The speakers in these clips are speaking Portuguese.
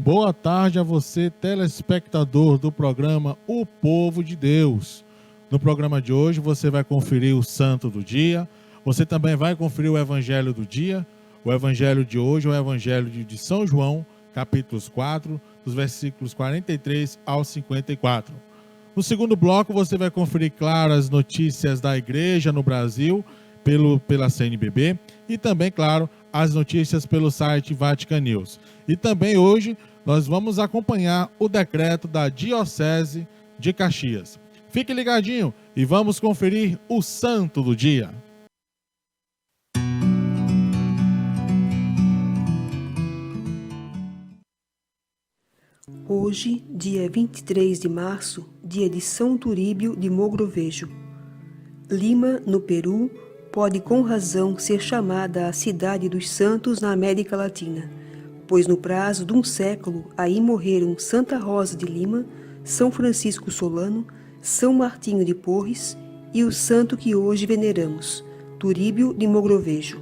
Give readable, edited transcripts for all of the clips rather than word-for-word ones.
Boa tarde a você, telespectador do programa O Povo de Deus. No programa de hoje você vai conferir o Santo do Dia, você também vai conferir o Evangelho do Dia. O Evangelho de hoje é o Evangelho de São João, capítulos 4, dos versículos 43 ao 54. No segundo bloco você vai conferir, claro, as notícias da igreja no Brasil, pela CNBB, e também, claro, as notícias pelo site Vatican News. E também hoje nós vamos acompanhar o decreto da Diocese de Caxias. Fique ligadinho e vamos conferir o Santo do Dia. Hoje, dia 23 de março, dia de São Turíbio de Mogrovejo. Lima, no Peru, pode com razão ser chamada a cidade dos santos na América Latina, pois no prazo de um século aí morreram Santa Rosa de Lima, São Francisco Solano, São Martinho de Porres e o santo que hoje veneramos, Turíbio de Mogrovejo.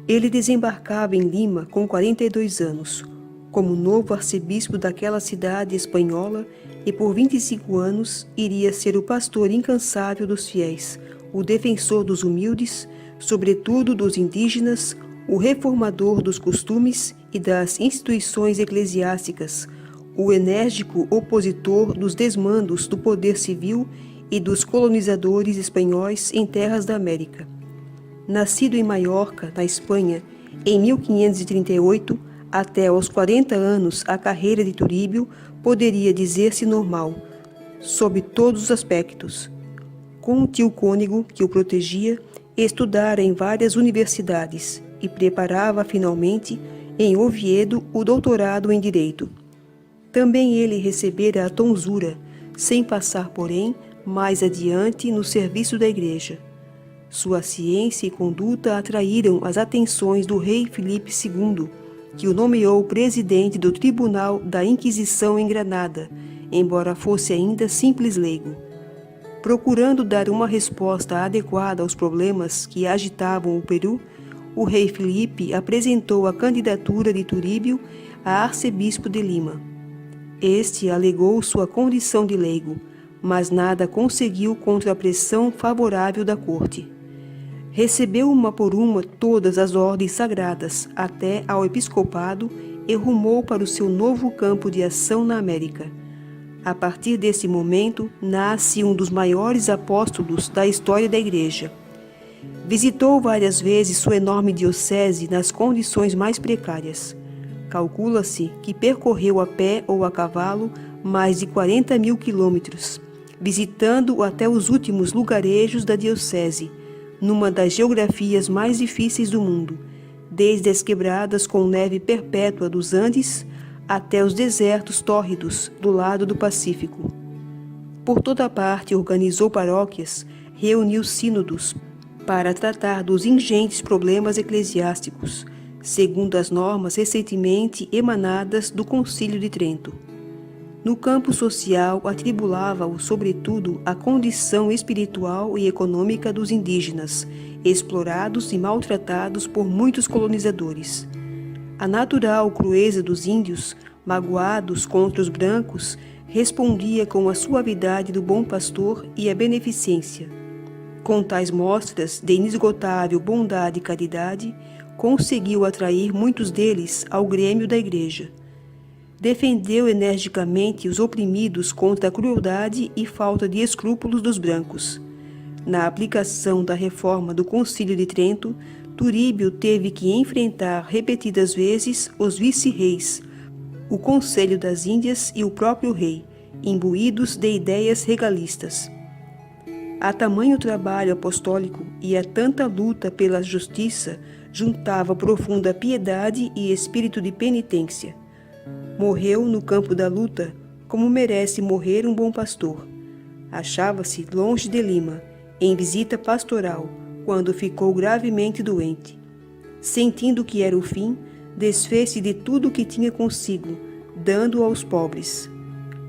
Ele desembarcava em Lima com 42 anos, como novo arcebispo daquela cidade espanhola, e por 25 anos iria ser o pastor incansável dos fiéis, o defensor dos humildes, sobretudo dos indígenas, o reformador dos costumes e das instituições eclesiásticas, o enérgico opositor dos desmandos do poder civil e dos colonizadores espanhóis em terras da América. Nascido em Maiorca, na Espanha, em 1538, até aos 40 anos a carreira de Turíbio poderia dizer-se normal, sob todos os aspectos. Com o tio cônego que o protegia, estudara em várias universidades e preparava finalmente, em Oviedo, o doutorado em Direito. Também ele recebera a tonsura, sem passar, porém, mais adiante no serviço da Igreja. Sua ciência e conduta atraíram as atenções do rei Filipe II, que o nomeou presidente do Tribunal da Inquisição em Granada, embora fosse ainda simples leigo. Procurando dar uma resposta adequada aos problemas que agitavam o Peru, o rei Filipe apresentou a candidatura de Turíbio a arcebispo de Lima. Este alegou sua condição de leigo, mas nada conseguiu contra a pressão favorável da corte. Recebeu uma por uma todas as ordens sagradas até ao episcopado e rumou para o seu novo campo de ação na América. A partir desse momento, nasce um dos maiores apóstolos da história da Igreja. Visitou várias vezes sua enorme diocese nas condições mais precárias. Calcula-se que percorreu a pé ou a cavalo mais de 40 mil quilômetros, visitando até os últimos lugarejos da diocese, numa das geografias mais difíceis do mundo, desde as quebradas com neve perpétua dos Andes até os desertos tórridos do lado do Pacífico. Por toda parte organizou paróquias, reuniu sínodos para tratar dos ingentes problemas eclesiásticos, segundo as normas recentemente emanadas do Concílio de Trento. No campo social, atribulava-o, sobretudo, a condição espiritual e econômica dos indígenas, explorados e maltratados por muitos colonizadores. A natural crueza dos índios, magoados contra os brancos, respondia com a suavidade do bom pastor e a beneficência. Com tais mostras de inesgotável bondade e caridade, conseguiu atrair muitos deles ao grêmio da Igreja. Defendeu energicamente os oprimidos contra a crueldade e falta de escrúpulos dos brancos. Na aplicação da reforma do Concílio de Trento, Turíbio teve que enfrentar repetidas vezes os vice-reis, o Conselho das Índias e o próprio rei, imbuídos de ideias regalistas. A tamanho trabalho apostólico e a tanta luta pela justiça juntava profunda piedade e espírito de penitência. Morreu no campo da luta, como merece morrer um bom pastor. Achava-se longe de Lima, em visita pastoral, quando ficou gravemente doente. Sentindo que era o fim, desfez-se de tudo o que tinha consigo, dando aos pobres.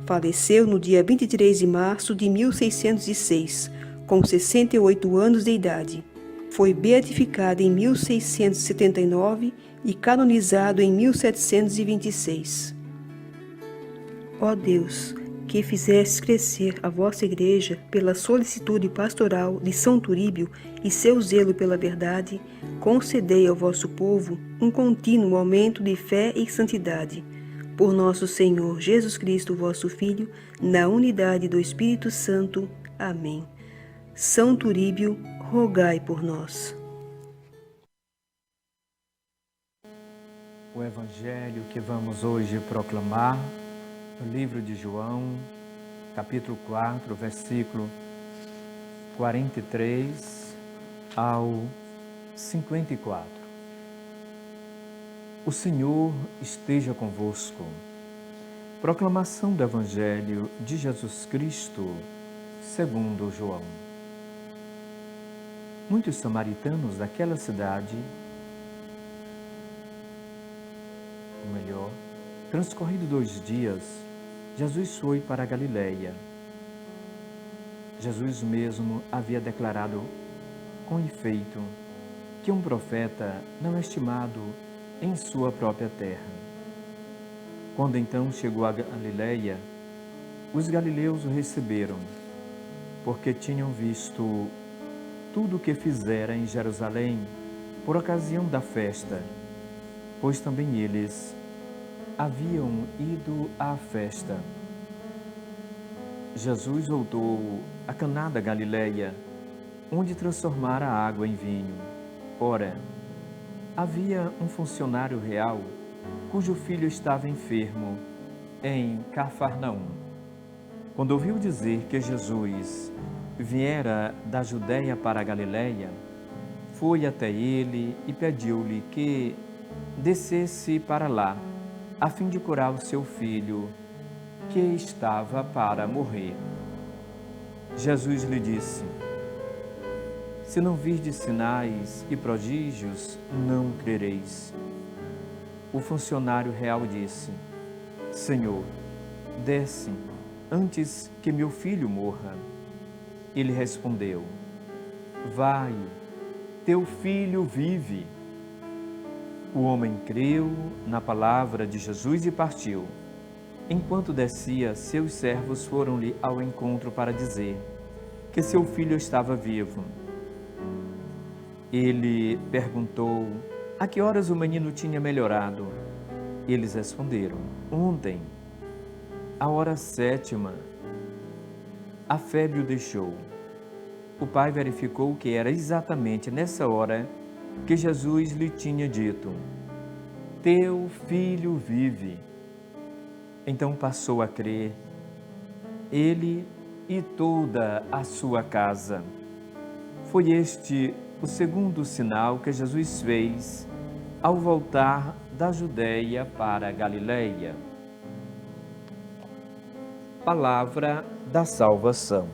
Faleceu no dia 23 de março de 1606, com 68 anos de idade. Foi beatificado em 1679 e canonizado em 1726. Ó Deus, que fizestes crescer a vossa Igreja pela solicitude pastoral de São Turíbio e seu zelo pela verdade, concedei ao vosso povo um contínuo aumento de fé e santidade. Por nosso Senhor Jesus Cristo, vosso Filho, na unidade do Espírito Santo. Amém. São Turíbio, rogai por nós. O Evangelho que vamos hoje proclamar, no livro de João, capítulo 4, versículo 43 ao 54. O Senhor esteja convosco. Proclamação do Evangelho de Jesus Cristo, segundo João. Muitos samaritanos daquela cidade, ou melhor, transcorrido 2 dias, Jesus foi para a Galileia. Jesus mesmo havia declarado com efeito que um profeta não é estimado em sua própria terra. Quando então chegou a Galileia, os galileus o receberam, porque tinham visto tudo o que fizera em Jerusalém por ocasião da festa, pois também eles haviam ido à festa. Jesus voltou a Caná da Galileia, onde transformara a água em vinho. Ora, havia um funcionário real cujo filho estava enfermo em Cafarnaum. Quando ouviu dizer que Jesus viera da Judéia para a Galileia, foi até ele e pediu-lhe que descesse para lá, a fim de curar o seu filho, que estava para morrer. Jesus lhe disse: se não virdes sinais e prodígios, não crereis. O funcionário real disse: Senhor, desce antes que meu filho morra. Ele respondeu: vai, teu filho vive. O homem creu na palavra de Jesus e partiu. Enquanto descia, seus servos foram-lhe ao encontro para dizer que seu filho estava vivo. Ele perguntou a que horas o menino tinha melhorado. Eles responderam: ontem, à hora 7ª, a febre o deixou. O pai verificou que era exatamente nessa hora que Jesus lhe tinha dito: teu filho vive. Então passou a crer, ele e toda a sua casa. Foi este o segundo sinal que Jesus fez ao voltar da Judéia para a Galileia. Palavra da salvação.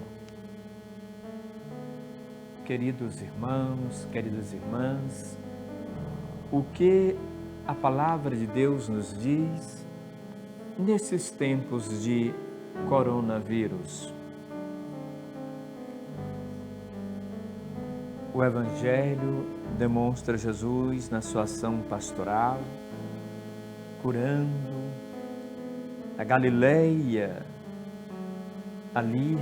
Queridos irmãos, queridas irmãs, o que a palavra de Deus nos diz nesses tempos de coronavírus? O Evangelho demonstra Jesus na sua ação pastoral, curando a Galileia, ali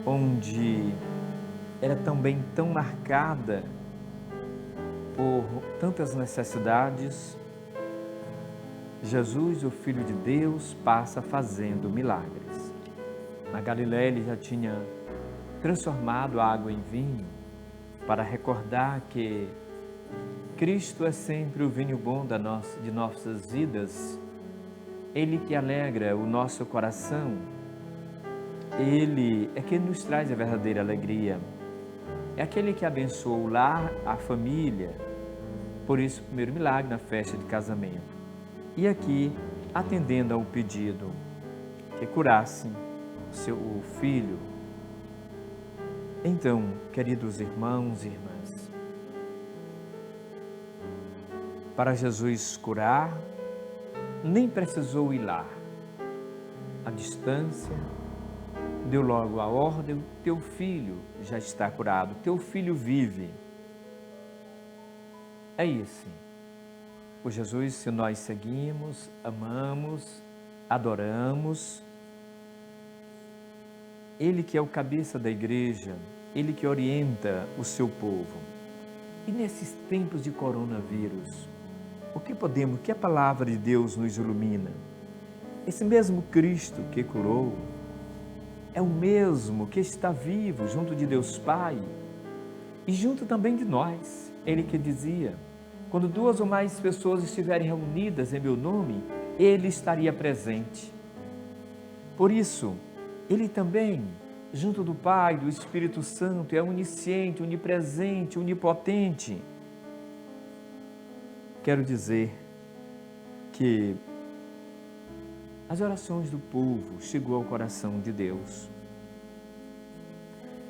onde era também tão marcada por tantas necessidades. Jesus, o Filho de Deus, passa fazendo milagres. Na Galileia ele já tinha transformado a água em vinho, para recordar que Cristo é sempre o vinho bom de nossas vidas, Ele que alegra o nosso coração, Ele é quem nos traz a verdadeira alegria, é aquele que abençoa o lar, a família. Por isso, o primeiro milagre na festa de casamento. E aqui, atendendo ao pedido que curasse o filho. Então, queridos irmãos e irmãs, para Jesus curar, nem precisou ir lá. À distância, deu logo a ordem: teu filho já está curado, teu filho vive. É isso. O Jesus, se nós seguimos, amamos, adoramos, Ele que é o cabeça da igreja, Ele que orienta o seu povo. E nesses tempos de coronavírus, o que a palavra de Deus nos ilumina? Esse mesmo Cristo que curou é o mesmo que está vivo junto de Deus Pai e junto também de nós. Ele que dizia, quando 2 ou mais pessoas estiverem reunidas em meu nome, Ele estaria presente. Por isso, Ele também, junto do Pai, do Espírito Santo, é onisciente, onipresente, onipotente. Quero dizer que as orações do povo chegou ao coração de Deus.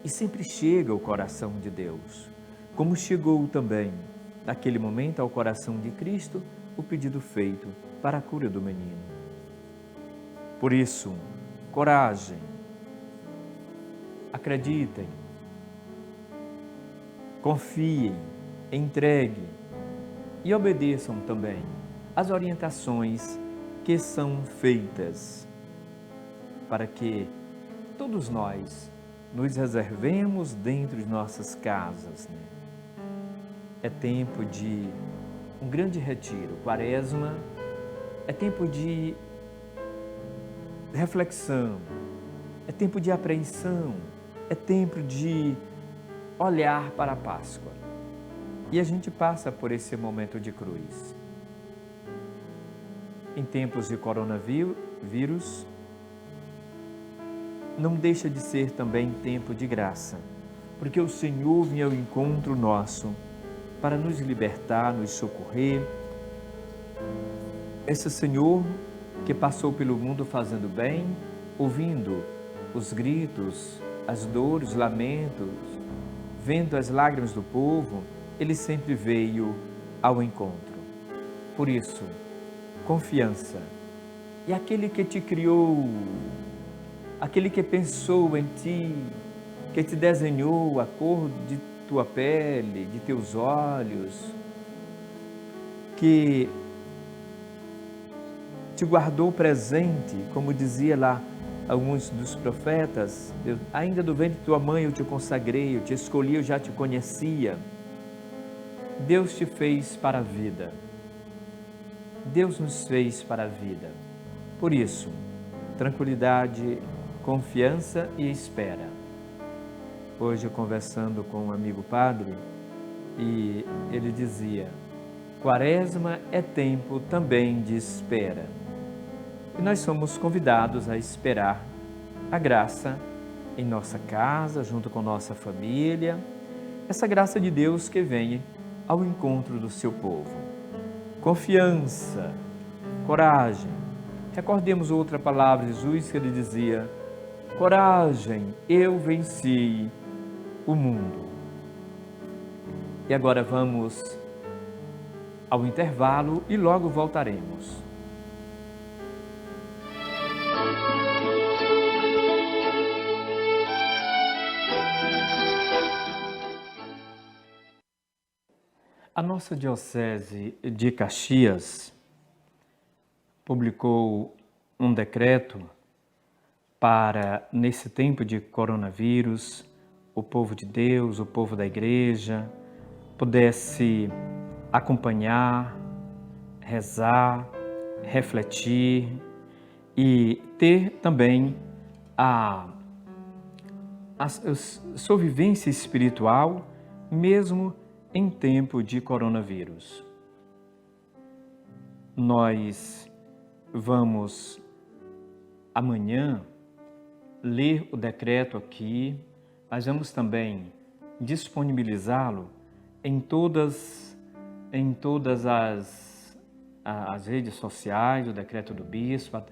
E sempre chega ao coração de Deus, como chegou também, naquele momento, ao coração de Cristo, o pedido feito para a cura do menino. Por isso, coragem, acreditem, confiem, entreguem e obedeçam também às orientações que são feitas para que todos nós nos reservemos dentro de nossas casas. É tempo de um grande retiro. Quaresma é tempo de reflexão, é tempo de apreensão, é tempo de olhar para a Páscoa. E a gente passa por esse momento de cruz. Em tempos de coronavírus, não deixa de ser também tempo de graça, porque o Senhor vem ao encontro nosso para nos libertar, nos socorrer. Esse Senhor que passou pelo mundo fazendo bem, ouvindo os gritos, as dores, os lamentos, vendo as lágrimas do povo, Ele sempre veio ao encontro. Por isso, confiança. E aquele que te criou, aquele que pensou em ti, que te desenhou a cor de tua pele, de teus olhos, que te guardou presente, como dizia lá alguns dos profetas, ainda do ventre de tua mãe eu te consagrei, eu te escolhi, eu já te conhecia. Deus te fez para a vida. Deus nos fez para a vida. Por isso, tranquilidade, confiança e espera. Hoje, conversando com um amigo padre, e ele dizia, Quaresma é tempo também de espera. E nós somos convidados a esperar a graça em nossa casa, junto com nossa família, essa graça de Deus que vem ao encontro do seu povo. Confiança, coragem. Recordemos outra palavra de Jesus que ele dizia, coragem, eu venci o mundo. E agora vamos ao intervalo e logo voltaremos. A nossa Diocese de Caxias publicou um decreto para, nesse tempo de coronavírus, o povo de Deus, o povo da Igreja, pudesse acompanhar, rezar, refletir e ter também a sua vivência espiritual, mesmo em tempo de coronavírus. Nós vamos amanhã ler o decreto aqui, mas vamos também disponibilizá-lo em todas as redes sociais, o decreto do bispo,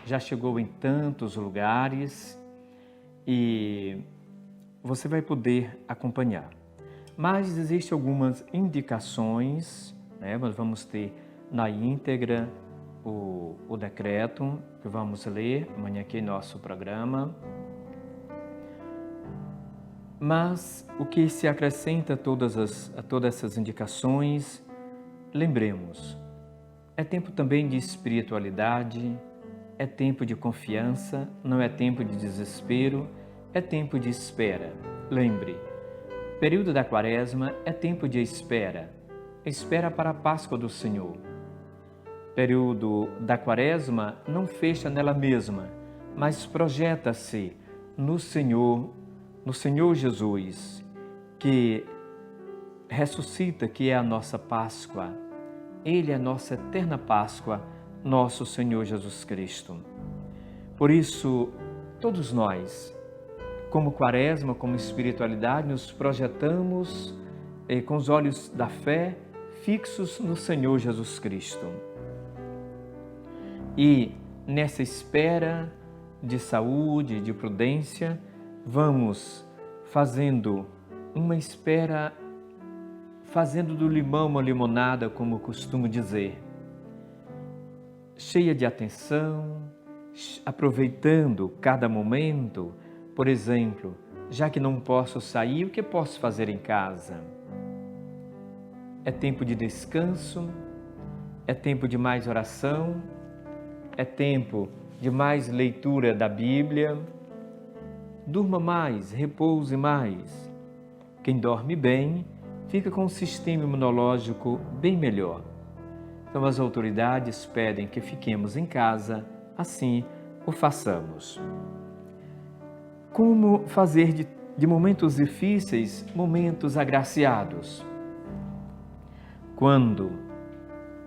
já chegou em tantos lugares e você vai poder acompanhar. Mas existem algumas indicações, nós vamos ter na íntegra o decreto que vamos ler amanhã aqui em nosso programa. Mas o que se acrescenta a todas essas indicações, lembremos, é tempo também de espiritualidade, é tempo de confiança, não é tempo de desespero, é tempo de espera. Lembre, período da Quaresma é tempo de espera para a Páscoa do Senhor. Período da Quaresma não fecha nela mesma, mas projeta-se no Senhor Jesus, que ressuscita, que é a nossa Páscoa. Ele é a nossa eterna Páscoa, nosso Senhor Jesus Cristo. Por isso, todos nós, como Quaresma, como espiritualidade, nos projetamos com os olhos da fé fixos no Senhor Jesus Cristo. E nessa espera de saúde, de prudência, vamos fazendo uma espera, fazendo do limão uma limonada, como costumo dizer, cheia de atenção, aproveitando cada momento. Por exemplo, já que não posso sair, o que posso fazer em casa? É tempo de descanso, é tempo de mais oração, é tempo de mais leitura da Bíblia. Durma mais, repouse mais. Quem dorme bem fica com um sistema imunológico bem melhor. Então as autoridades pedem que fiquemos em casa, assim o façamos. Como fazer de momentos difíceis momentos agraciados? Quando,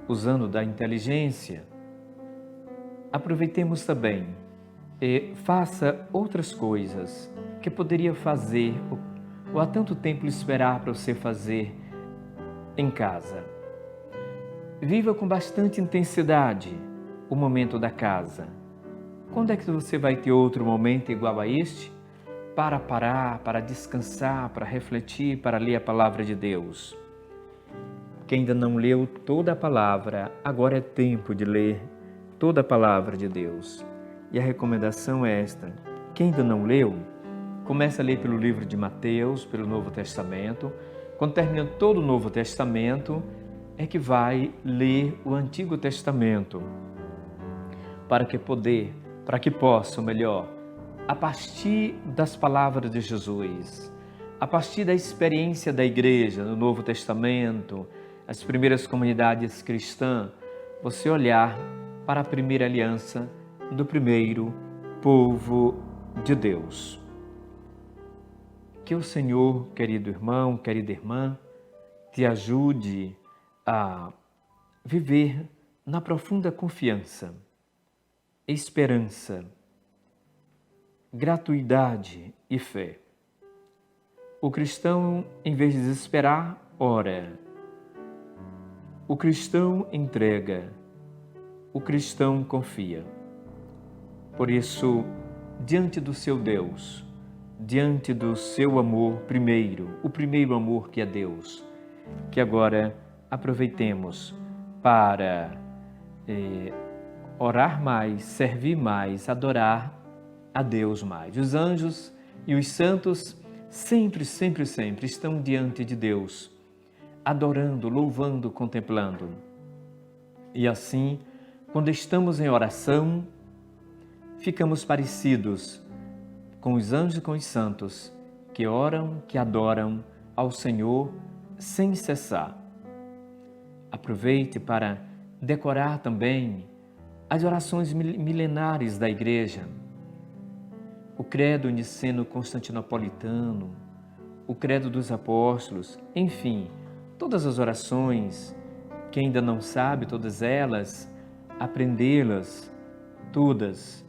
usando da inteligência, aproveitemos também e faça outras coisas que poderia fazer ou há tanto tempo esperar para você fazer em casa. Viva com bastante intensidade o momento da casa. Quando é que você vai ter outro momento igual a este? Para parar, para descansar, para refletir, para ler a palavra de Deus. Quem ainda não leu toda a palavra, agora é tempo de ler toda a palavra de Deus. E a recomendação é esta: quem ainda não leu, comece a ler pelo livro de Mateus, pelo Novo Testamento. Quando termina todo o Novo Testamento, é que vai ler o Antigo Testamento, para que possa, melhor, a partir das palavras de Jesus, a partir da experiência da igreja no Novo Testamento, as primeiras comunidades cristãs, você olhar para a primeira aliança do primeiro povo de Deus. Que o Senhor, querido irmão, querida irmã, te ajude a viver na profunda confiança, esperança, gratuidade e fé. O cristão, em vez de desesperar, ora. O cristão entrega. O cristão confia. Por isso, diante do seu Deus, diante do seu amor primeiro, o primeiro amor que é Deus, que agora aproveitemos para orar mais, servir mais, adorar a Deus mais. Os anjos e os santos sempre, sempre, sempre estão diante de Deus, adorando, louvando, contemplando. E assim, quando estamos em oração, ficamos parecidos com os anjos e com os santos, que oram, que adoram ao Senhor sem cessar. Aproveite para decorar também as orações milenares da Igreja, o credo niceno-constantinopolitano, o credo dos apóstolos, enfim, todas as orações. Quem ainda não sabe todas elas, aprendê-las todas.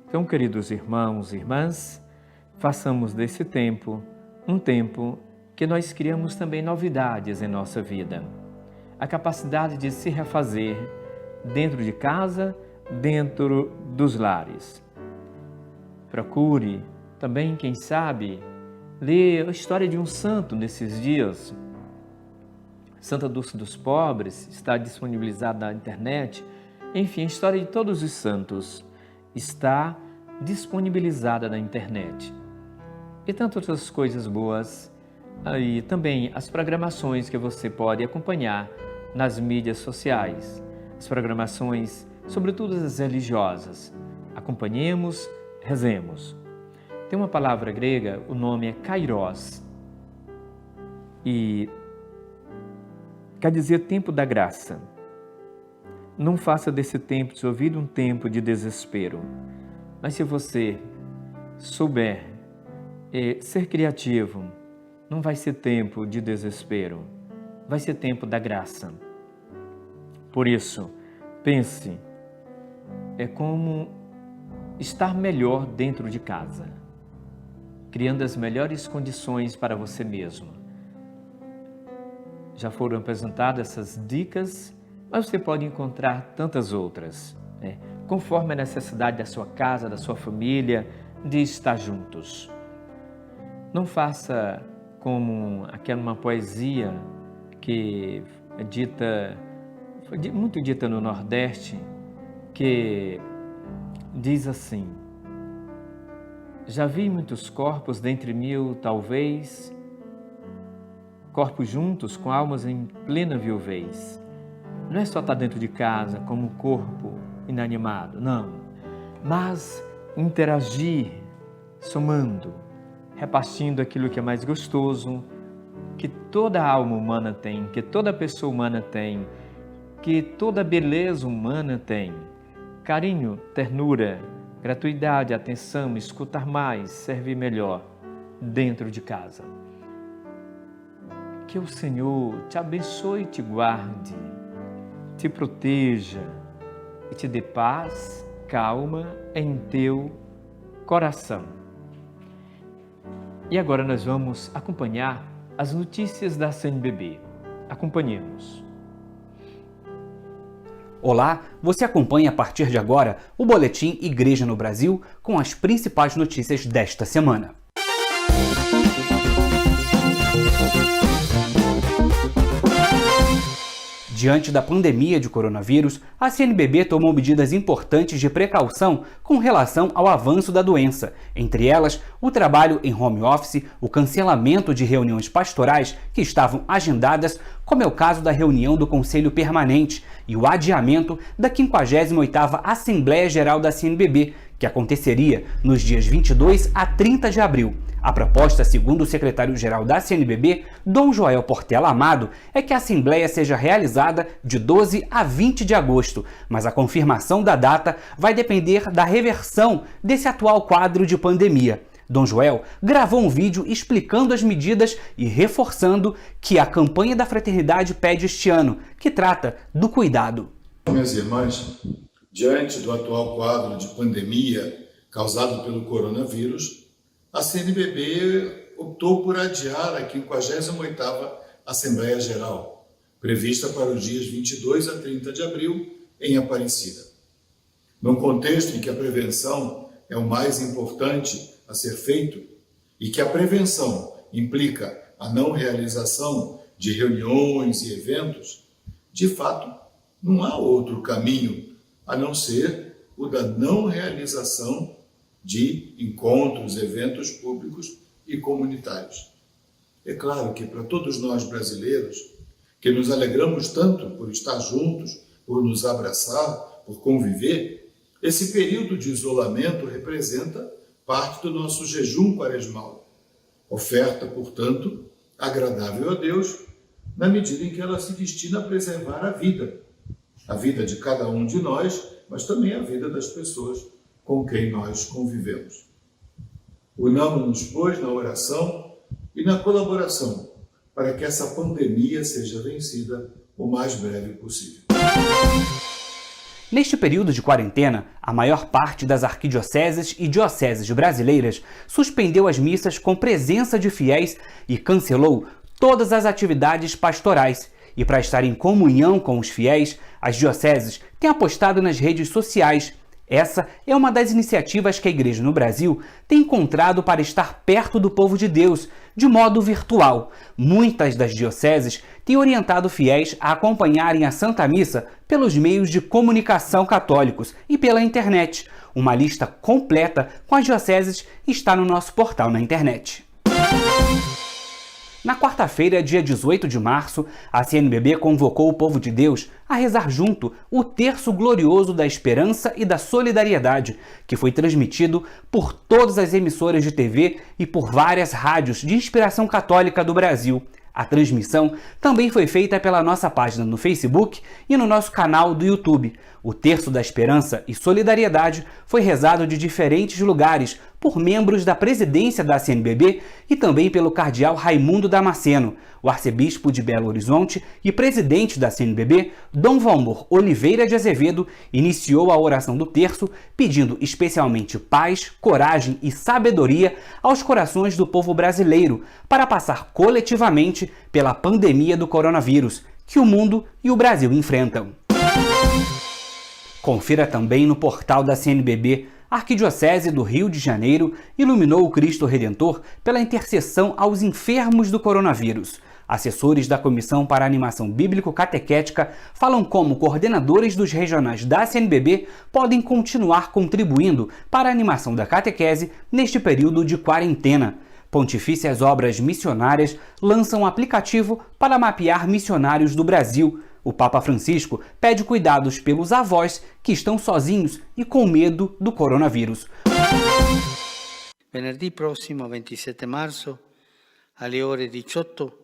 Então, queridos irmãos e irmãs, façamos desse tempo um tempo que nós criamos também novidades em nossa vida. A capacidade de se refazer dentro de casa, dentro dos lares. Procure também, quem sabe, ler a história de um santo nesses dias. Santa Dulce dos Pobres está disponibilizada na internet. Enfim, a história de todos os santos está disponibilizada na internet. E tantas outras coisas boas. E também as programações que você pode acompanhar nas mídias sociais. As programações sobretudo as religiosas. Acompanhemos, rezemos. Tem uma palavra grega, o nome é kairos, e quer dizer tempo da graça. Não faça desse tempo de sua vida um tempo de desespero, mas se você souber ser criativo, não vai ser tempo de desespero, vai ser tempo da graça. Por isso, pense, é como estar melhor dentro de casa, criando as melhores condições para você mesmo. Já foram apresentadas essas dicas, mas você pode encontrar tantas outras, conforme a necessidade da sua casa, da sua família, de estar juntos. Não faça como uma poesia que é dita, foi muito dita no Nordeste, que diz assim: já vi muitos corpos dentre mil, talvez, corpos juntos com almas em plena viuvez. Não é só estar dentro de casa como um corpo inanimado, não, mas interagir, somando, repartindo aquilo que é mais gostoso, que toda alma humana tem, que toda pessoa humana tem, que toda beleza humana tem. Carinho, ternura, gratuidade, atenção, escutar mais, servir melhor dentro de casa. Que o Senhor te abençoe e te guarde, te proteja e te dê paz, calma em teu coração. E agora nós vamos acompanhar as notícias da CNBB. Acompanhemos. Olá, você acompanha a partir de agora o Boletim Igreja no Brasil com as principais notícias desta semana. Diante da pandemia de coronavírus, a CNBB tomou medidas importantes de precaução com relação ao avanço da doença, entre elas o trabalho em home office, o cancelamento de reuniões pastorais que estavam agendadas, como é o caso da reunião do Conselho Permanente, e o adiamento da 58ª Assembleia Geral da CNBB, que aconteceria nos dias 22 a 30 de abril. A proposta, segundo o secretário-geral da CNBB, Dom Joel Portela Amado, é que a Assembleia seja realizada de 12 a 20 de agosto, mas a confirmação da data vai depender da reversão desse atual quadro de pandemia. Dom Joel gravou um vídeo explicando as medidas e reforçando que a campanha da Fraternidade pede este ano, que trata do cuidado. Minhas irmãs, diante do atual quadro de pandemia causado pelo coronavírus, a CNBB optou por adiar a 58ª Assembleia Geral, prevista para os dias 22 a 30 de abril, em Aparecida. Num contexto em que a prevenção é o mais importante a ser feito e que a prevenção implica a não realização de reuniões e eventos, de fato, não há outro caminho a não ser o da não realização de encontros, eventos públicos e comunitários. É claro que para todos nós brasileiros, que nos alegramos tanto por estar juntos, por nos abraçar, por conviver, esse período de isolamento representa parte do nosso jejum quaresmal. Oferta, portanto, agradável a Deus, na medida em que ela se destina a preservar a vida de cada um de nós, mas também a vida das pessoas com quem nós convivemos. Unamos-nos, pois, na oração e na colaboração para que essa pandemia seja vencida o mais breve possível. Neste período de quarentena, a maior parte das arquidioceses e dioceses brasileiras suspendeu as missas com presença de fiéis e cancelou todas as atividades pastorais. E para estar em comunhão com os fiéis, as dioceses têm apostado nas redes sociais. Essa é uma das iniciativas que a Igreja no Brasil tem encontrado para estar perto do povo de Deus, de modo virtual. Muitas das dioceses têm orientado fiéis a acompanharem a Santa Missa pelos meios de comunicação católicos e pela internet. Uma lista completa com as dioceses está no nosso portal na internet. Na quarta-feira, dia 18 de março, a CNBB convocou o povo de Deus a rezar junto o Terço Glorioso da Esperança e da Solidariedade, que foi transmitido por todas as emissoras de TV e por várias rádios de inspiração católica do Brasil. A transmissão também foi feita pela nossa página no Facebook e no nosso canal do YouTube. O Terço da Esperança e Solidariedade foi rezado de diferentes lugares por membros da presidência da CNBB e também pelo cardeal Raimundo Damasceno. O arcebispo de Belo Horizonte e presidente da CNBB, Dom Valmor Oliveira de Azevedo, iniciou a oração do terço pedindo especialmente paz, coragem e sabedoria aos corações do povo brasileiro para passar coletivamente pela pandemia do coronavírus que o mundo e o Brasil enfrentam. Confira também no portal da CNBB. A Arquidiocese do Rio de Janeiro iluminou o Cristo Redentor pela intercessão aos enfermos do coronavírus. Assessores da Comissão para a Animação Bíblico-Catequética falam como coordenadores dos regionais da CNBB podem continuar contribuindo para a animação da catequese neste período de quarentena. Pontifícias Obras Missionárias lançam um aplicativo para mapear missionários do Brasil. O Papa Francisco pede cuidados pelos avós que estão sozinhos e com medo do coronavírus. Venerdì prossimo, 27 marzo, alle ore 18,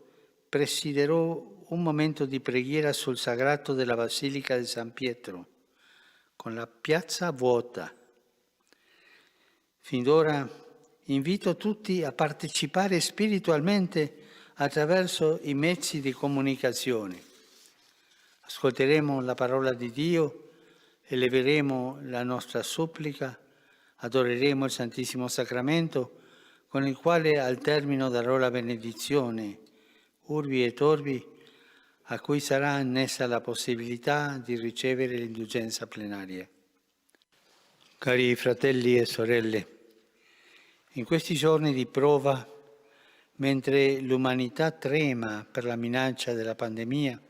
presiderò un momento di preghiera sul sagrato della Basilica di San Pietro, con la piazza vuota. Fin d'ora invito tutti a partecipare spiritualmente attraverso i mezzi di comunicazione. Ascolteremo la parola di Dio, eleveremo la nostra supplica, adoreremo il Santissimo Sacramento, con il quale al termine darò la benedizione, urbi et orbi, a cui sarà annessa la possibilità di ricevere l'indulgenza plenaria. Cari fratelli e sorelle, in questi giorni di prova, mentre l'umanità trema per la minaccia della pandemia,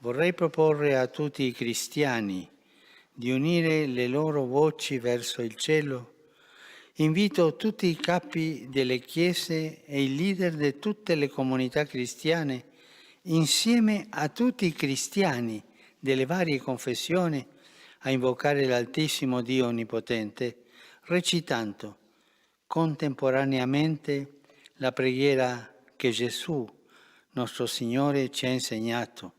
vorrei proporre a tutti i cristiani di unire le loro voci verso il cielo. Invito tutti i capi delle chiese e i leader di tutte le comunità cristiane, insieme a tutti i cristiani delle varie confessioni, a invocare l'Altissimo Dio Onnipotente, recitando contemporaneamente la preghiera che Gesù, nostro Signore, ci ha insegnato.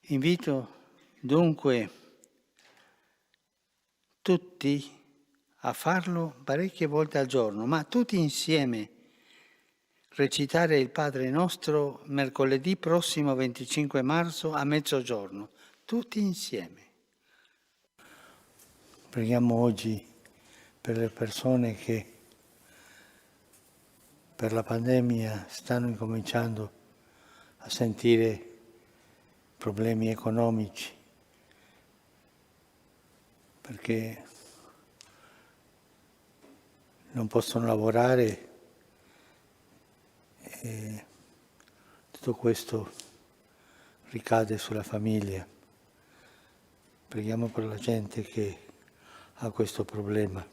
Invito dunque tutti a farlo parecchie volte al giorno, ma tutti insieme recitare il Padre Nostro mercoledì prossimo 25 marzo a mezzogiorno, tutti insieme. Preghiamo oggi per le persone che per la pandemia stanno incominciando a sentire problemi economici, perché non possono lavorare e tutto questo ricade sulla famiglia. Preghiamo per la gente che ha questo problema.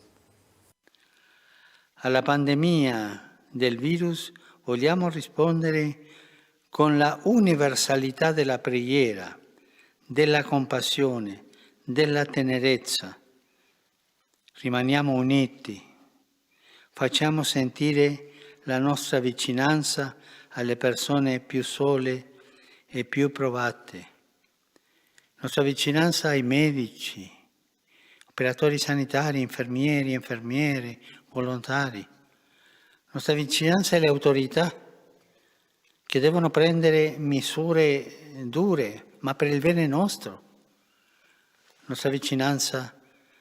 Alla pandemia del virus vogliamo rispondere con la universalità della preghiera, della compassione, della tenerezza. Rimaniamo uniti, facciamo sentire la nostra vicinanza alle persone più sole e più provate, nostra vicinanza ai medici, operatori sanitari, infermieri, infermiere, volontari, nostra vicinanza alle autorità che devono prendere misure dure, ma per il bene nostro. Nostra vicinanza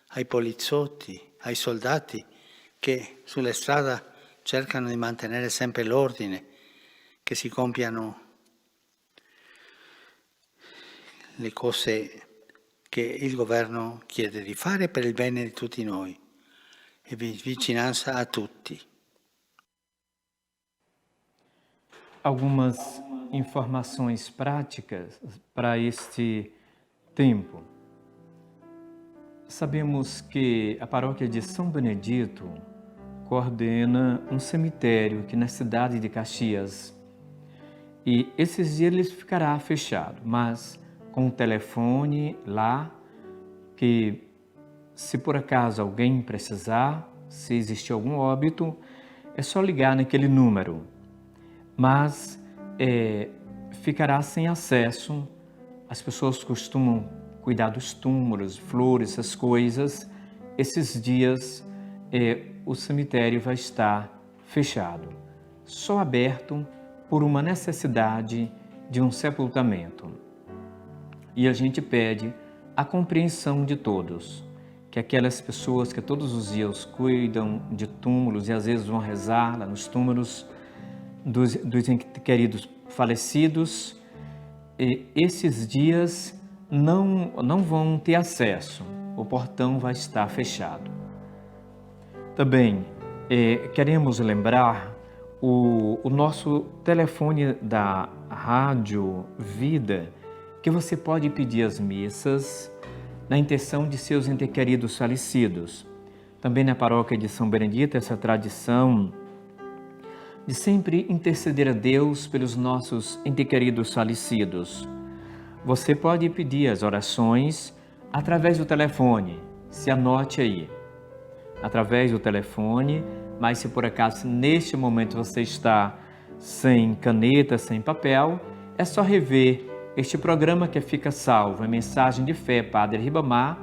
ai poliziotti, ai soldati che sulle strade cercano di mantenere sempre l'ordine, che si compiano le cose che il governo chiede di fare per il bene di tutti noi. E vicinanza a tutti. Algumas informações práticas para este tempo. Sabemos que a paróquia de São Benedito coordena um cemitério aqui na cidade de Caxias. E esses dias ele ficará fechado, mas com um telefone lá, que se por acaso alguém precisar, se existir algum óbito, é só ligar naquele número. Mas ficará sem acesso. As pessoas costumam cuidar dos túmulos, flores, essas coisas. Esses dias o cemitério vai estar fechado, só aberto por uma necessidade de um sepultamento. E a gente pede a compreensão de todos, que aquelas pessoas que todos os dias cuidam de túmulos e às vezes vão rezar lá nos túmulos dos queridos falecidos, esses dias não vão ter acesso, o portão vai estar fechado. Também queremos lembrar o nosso telefone da Rádio Vida, que você pode pedir as missas na intenção de seus entes queridos falecidos. Também na paróquia de São Benedito, essa tradição de sempre interceder a Deus pelos nossos entes queridos falecidos. Você pode pedir as orações através do telefone, se anote aí, através do telefone, mas se por acaso neste momento você está sem caneta, sem papel, é só rever este programa que fica salvo, a Mensagem de Fé, Padre Ribamar,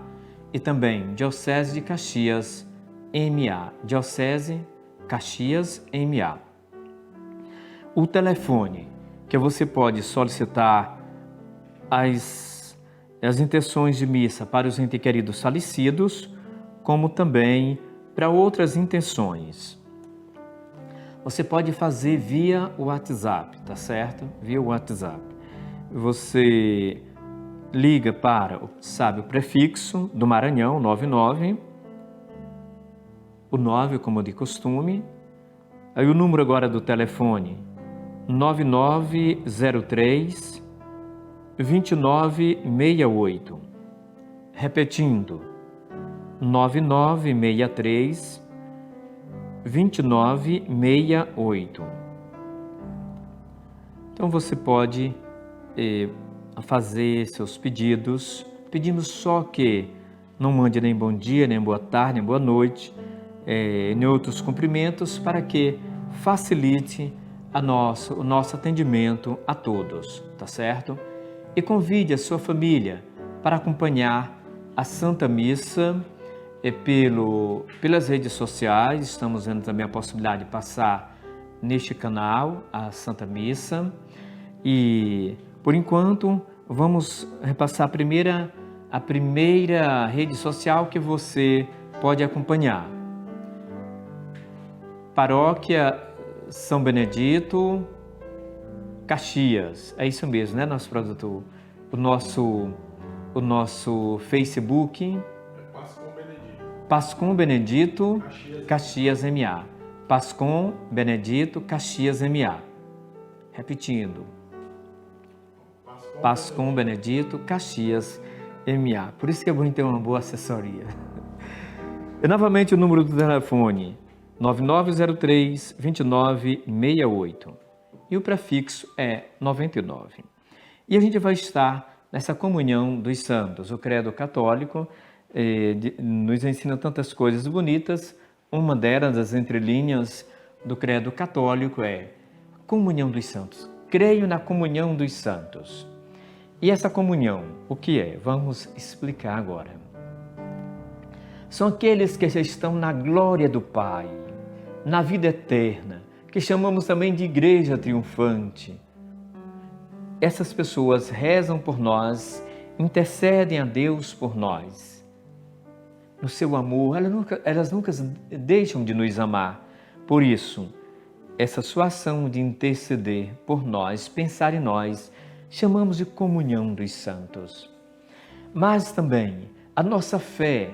e também Diocese de Caxias, MA, Diocese Caxias, MA. O telefone que você pode solicitar as intenções de missa para os entes queridos falecidos, como também para outras intenções. Você pode fazer via WhatsApp, tá certo? Via WhatsApp. Você liga para, o prefixo do Maranhão, 99, o 9 como de costume, aí o número agora do telefone, 9903 2968, repetindo, 9963 2968. Então você pode fazer seus pedidos. Pedimos só que não mande nem bom dia, nem boa tarde, nem boa noite, nem outros cumprimentos, para que facilite o nosso atendimento a todos, tá certo? E convide a sua família para acompanhar a Santa Missa pelas redes sociais. Estamos vendo também a possibilidade de passar neste canal a Santa Missa. E, por enquanto, vamos repassar a primeira rede social que você pode acompanhar. Paróquia São Benedito, Caxias. É isso mesmo, né, nosso produtor? O nosso Facebook... Pascom Benedito, Caxias MA. Pascom Benedito, Caxias MA. Repetindo. Pascom Benedito, Caxias MA. Por isso que é bom ter uma boa assessoria. E novamente o número do telefone, 9903-2968. E o prefixo é 99. E a gente vai estar nessa comunhão dos santos. O credo católico nos ensina tantas coisas bonitas. Uma delas, das entrelinhas do credo católico, é comunhão dos santos. Creio na comunhão dos santos. E essa comunhão, o que é? Vamos explicar agora. São aqueles que já estão na glória do Pai, na vida eterna, que chamamos também de igreja triunfante. Essas pessoas rezam por nós, intercedem a Deus por nós. No seu amor, elas nunca deixam de nos amar. Por isso, essa sua ação de interceder por nós, pensar em nós, chamamos de comunhão dos santos. Mas também a nossa fé,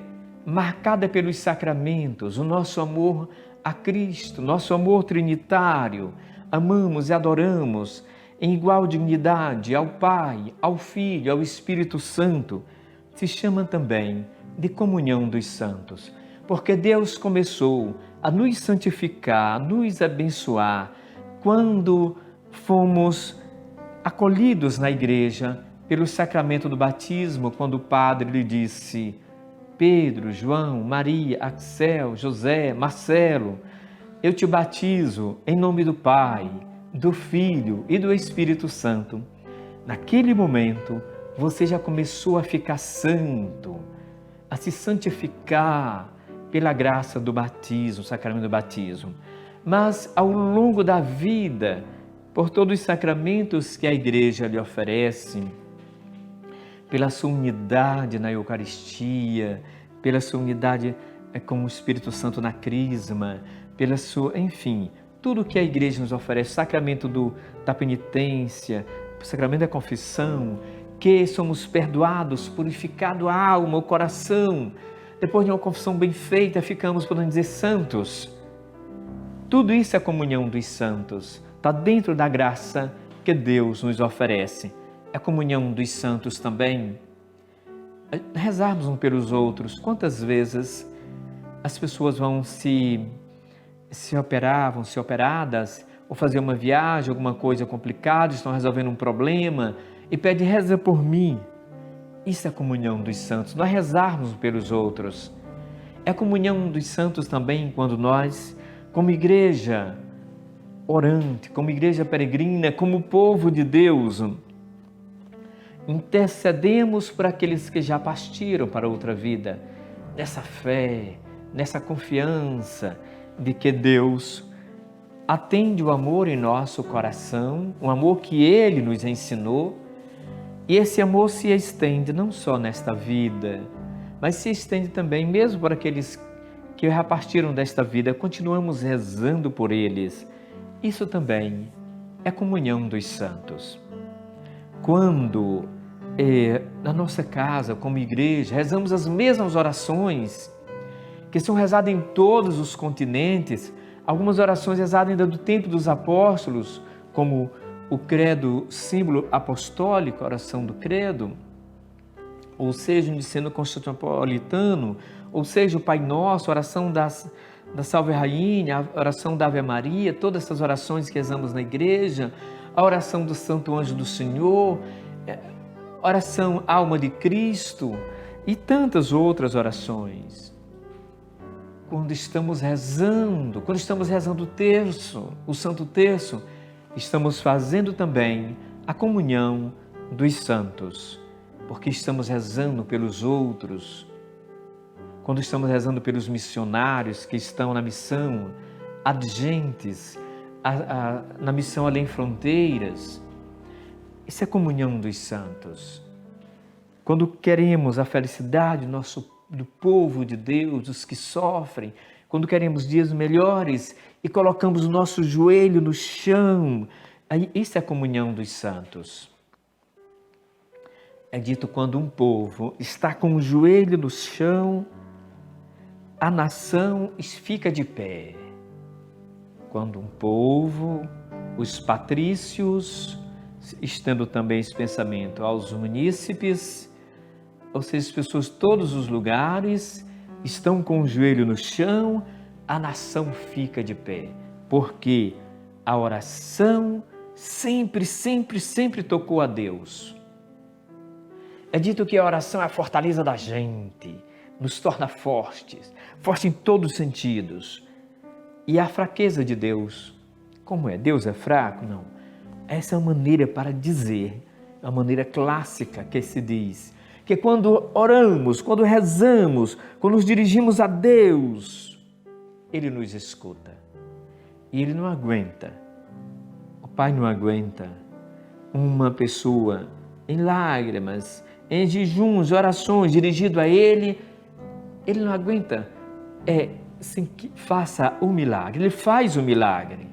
marcada pelos sacramentos, o nosso amor a Cristo, nosso amor trinitário, amamos e adoramos em igual dignidade ao Pai, ao Filho, ao Espírito Santo, se chama também de comunhão dos santos, porque Deus começou a nos santificar, a nos abençoar, quando fomos acolhidos na igreja pelo sacramento do batismo, quando o padre lhe disse: Pedro, João, Maria, Axel, José, Marcelo, eu te batizo em nome do Pai, do Filho e do Espírito Santo. Naquele momento, você já começou a ficar santo, a se santificar pela graça do batismo, sacramento do batismo. Mas ao longo da vida, por todos os sacramentos que a igreja lhe oferece, pela sua unidade na Eucaristia, pela sua unidade com o Espírito Santo na Crisma, pela sua, enfim, tudo que a igreja nos oferece, sacramento da penitência, sacramento da confissão, que somos perdoados, purificado a alma, o coração. Depois de uma confissão bem feita, ficamos, podemos dizer, santos. Tudo isso é a comunhão dos santos. Está dentro da graça que Deus nos oferece. É a comunhão dos santos também. Rezarmos uns pelos outros. Quantas vezes as pessoas vão se operar, vão ser operadas, ou fazer uma viagem, alguma coisa complicada, estão resolvendo um problema e pedem: reza por mim. Isso é a comunhão dos santos, nós rezarmos pelos outros. É a comunhão dos santos também quando nós, como igreja orante, como igreja peregrina, como povo de Deus, intercedemos por aqueles que já partiram para outra vida, nessa fé, nessa confiança de que Deus atende o amor em nosso coração, o amor que Ele nos ensinou, e esse amor se estende não só nesta vida, mas se estende também mesmo por aqueles que já partiram desta vida, continuamos rezando por eles. Isso também é a comunhão dos santos. Quando na nossa casa, como igreja, rezamos as mesmas orações que são rezadas em todos os continentes, algumas orações rezadas ainda do tempo dos apóstolos, como o credo, símbolo apostólico, a oração do credo, ou seja, o ensino constantinopolitano, ou seja, o Pai Nosso, a oração da Salve Rainha, a oração da Ave Maria, todas essas orações que rezamos na igreja, a oração do Santo Anjo do Senhor, oração Alma de Cristo e tantas outras orações. Quando estamos rezando o terço, o Santo Terço, estamos fazendo também a comunhão dos santos, porque estamos rezando pelos outros. Quando estamos rezando pelos missionários que estão na missão, adigentes, na missão além fronteiras, isso é a comunhão dos santos. Quando queremos a felicidade do povo de Deus, dos que sofrem, quando queremos dias melhores e colocamos o nosso joelho no chão, isso é a comunhão dos santos. É dito quando um povo está com o joelho no chão, a nação fica de pé. Quando um povo, os patrícios, estendo também esse pensamento aos munícipes, ou seja, as pessoas de todos os lugares, estão com o joelho no chão, a nação fica de pé. Porque a oração sempre, sempre, sempre tocou a Deus. É dito que a oração é a fortaleza da gente, nos torna fortes, fortes em todos os sentidos. E a fraqueza de Deus, como é? Deus é fraco? Não. Essa é uma maneira para dizer, a maneira clássica que se diz, que quando oramos, quando rezamos, quando nos dirigimos a Deus, Ele nos escuta. E Ele não aguenta, o Pai não aguenta uma pessoa em lágrimas, em jejuns, orações, dirigido a Ele. Ele não aguenta sem que faça o milagre. Ele faz o milagre.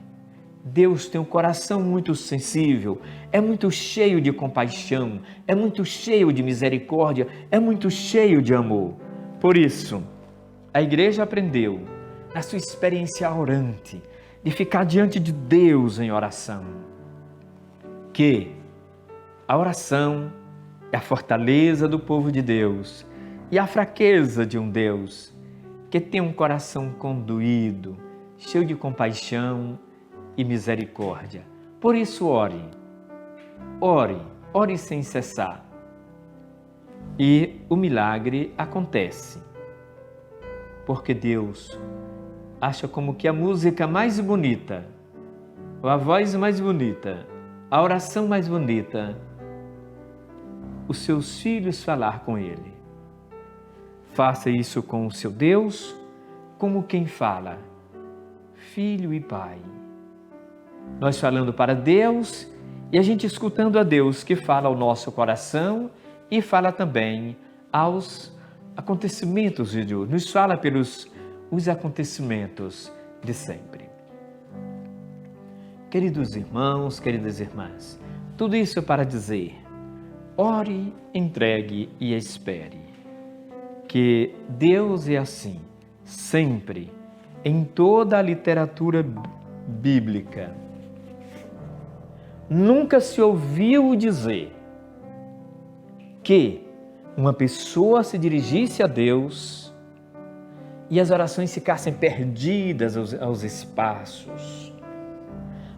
Deus tem um coração muito sensível, é muito cheio de compaixão, é muito cheio de misericórdia, é muito cheio de amor. Por isso, a igreja aprendeu, na sua experiência orante, de ficar diante de Deus em oração, que a oração é a fortaleza do povo de Deus e a fraqueza de um Deus que tem um coração condoído, cheio de compaixão e misericórdia. Por isso, ore sem cessar. E o milagre acontece, porque Deus acha como que a música mais bonita, a voz mais bonita, a oração mais bonita, os seus filhos falar com Ele. Faça isso com o seu Deus, como quem fala, Filho e Pai. Nós falando para Deus e a gente escutando a Deus que fala ao nosso coração e fala também aos acontecimentos de Deus, nos fala pelos os acontecimentos de sempre. Queridos irmãos, queridas irmãs, tudo isso é para dizer, ore, entregue e espere. Que Deus é assim, sempre, em toda a literatura bíblica. Nunca se ouviu dizer que uma pessoa se dirigisse a Deus e as orações ficassem perdidas aos espaços.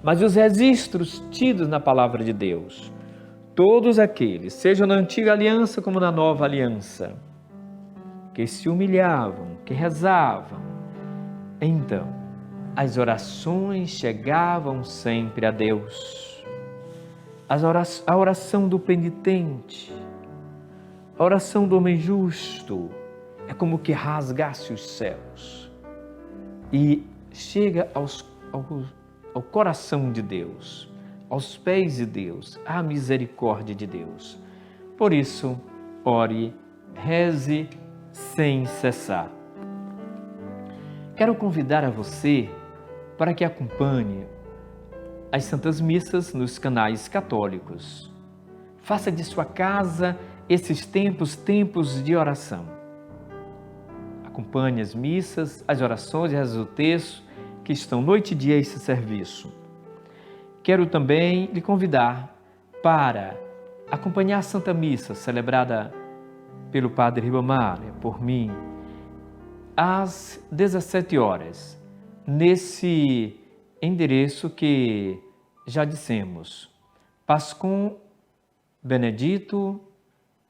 Mas os registros tidos na palavra de Deus, todos aqueles, seja na antiga aliança como na nova aliança, que se humilhavam, que rezavam, então as orações chegavam sempre a Deus. A oração do penitente, a oração do homem justo, é como que rasgasse os céus e chega ao coração de Deus, aos pés de Deus, à misericórdia de Deus. Por isso, ore, reze sem cessar. Quero convidar a você para que acompanhe as Santas Missas nos canais católicos. Faça de sua casa esses tempos de oração. Acompanhe as missas, as orações e as do texto que estão noite e dia esse serviço. Quero também lhe convidar para acompanhar a Santa Missa celebrada pelo Padre Ribamar, por mim, às 17 horas, nesse endereço que já dissemos, Pascom Benedito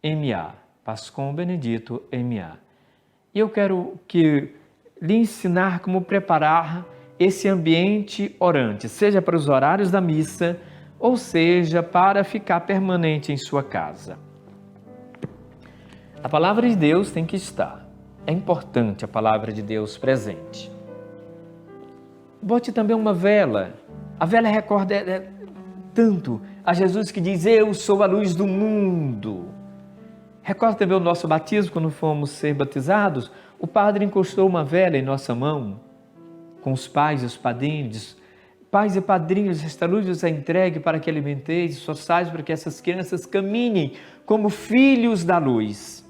M.A. Pascom Benedito M.A. E eu quero lhe ensinar como preparar esse ambiente orante, seja para os horários da missa, ou seja, para ficar permanente em sua casa. A palavra de Deus tem que estar. É importante a palavra de Deus presente. Bote também uma vela. A vela recorda tanto a Jesus que diz, eu sou a luz do mundo. Recorda também o nosso batismo, quando fomos ser batizados, o padre encostou uma vela em nossa mão, com os pais e os padrinhos. Pais e padrinhos, esta luz vos é entregue para que alimenteis, esforçais para que essas crianças caminhem como filhos da luz.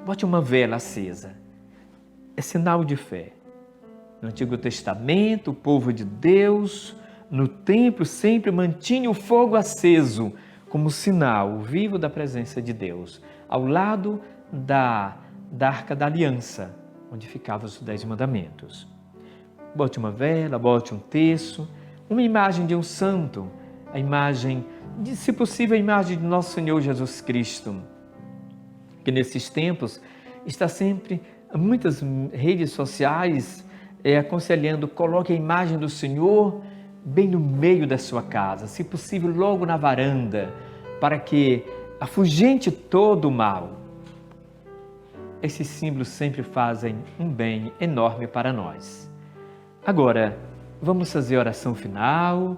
Bote uma vela acesa. É sinal de fé. No Antigo Testamento, o povo de Deus, no templo, sempre mantinha o fogo aceso, como sinal vivo da presença de Deus, ao lado da Arca da Aliança, onde ficavam os 10 mandamentos. Bote uma vela, bote um terço, uma imagem de um santo, a imagem, se possível, a imagem de nosso Senhor Jesus Cristo, que nesses tempos está sempre, muitas redes sociais, aconselhando, coloque a imagem do Senhor bem no meio da sua casa, se possível logo na varanda, para que afugente todo o mal. Esses símbolos sempre fazem um bem enorme para nós. Agora, vamos fazer a oração final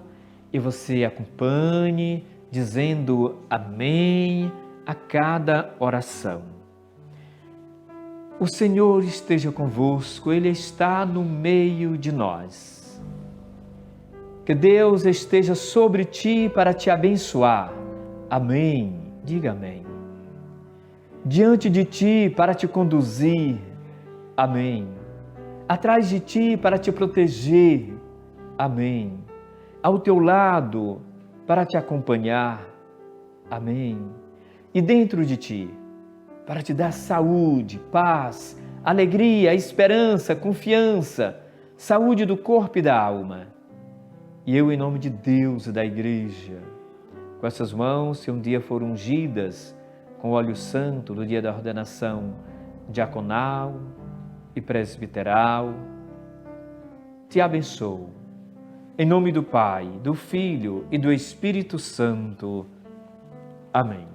e você acompanhe, dizendo amém a cada oração. O Senhor esteja convosco, Ele está no meio de nós. Que Deus esteja sobre ti para te abençoar. Amém. Diga amém. Diante de ti para te conduzir. Amém. Atrás de ti para te proteger. Amém. Ao teu lado para te acompanhar. Amém. E dentro de ti para te dar saúde, paz, alegria, esperança, confiança, saúde do corpo e da alma. E eu, em nome de Deus e da Igreja, com essas mãos que um dia foram ungidas com o óleo santo do dia da ordenação diaconal e presbiteral, te abençoo. Em nome do Pai, do Filho e do Espírito Santo. Amém.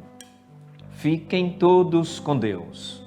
Fiquem todos com Deus.